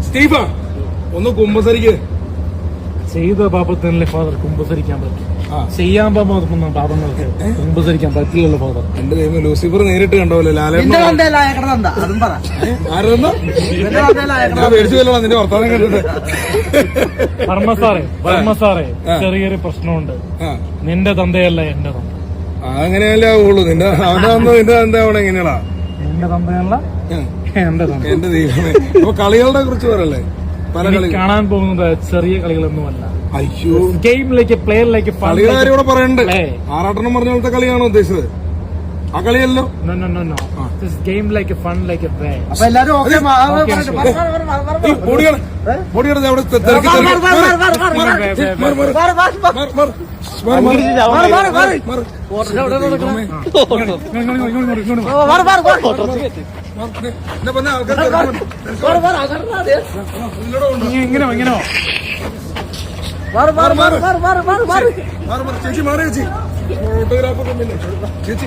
സ്റ്റീഫ ഒന്ന് കുമ്പസരിക്ക്. ചെയ്ത പാപത്തിനല്ലേ ഫാദർ കുമ്പസരിക്കാൻ പറ്റും. ചെയ്യാൻ പോകുന്ന പാപങ്ങൾക്ക് കുമ്പസരിക്കാൻ പറ്റില്ലല്ലോ ഫാദർ. എന്റെ ദൈവം ലൂസിഫർ നേരിട്ട് കണ്ടോല്ലോ ലാലേട്ടൻ മേടിച്ചു നിന്റെ വർത്താനം കണ്ടിട്ട്. വർമ്മസാറേ ചെറിയൊരു പ്രശ്നമുണ്ട്. നിന്റെ തന്തയല്ല എന്റെ തന്ത. അങ്ങനെയല്ലേ ആവുള്ളൂ. നിന്റെ അവന്റെ തന്ത അവിടെ എങ്ങനെയാടാ? നിന്റെ തന്തയല്ല എന്റെ തന്ത. എന്റെ ദൈവമേ. അപ്പൊ കളികളുടെ കുറിച്ച് പറയല്ലേ? പല കളി കാണാൻ പോകുന്നത് ചെറിയ കളികളൊന്നുമല്ല. അയ്യോ, ഗെയിമിലേക്ക് പ്ലെയറിലേക്ക് കളികാരോടെ പറയണ്ട്. ആറാട്ടെണ്ണം പറഞ്ഞ പോലത്തെ കളിയാണോ ഉദ്ദേശിച്ചത്? ആ കളിയല്ലോ. Game like fun like play. അപ്പൊ എല്ലാരും പൊടിയുടെ അവിടെ തിരക്കി ഇങ്ങനെ ചേച്ചി മാറി ചേച്ചി ഫോട്ടോഗ്രാഫർ ചേച്ചി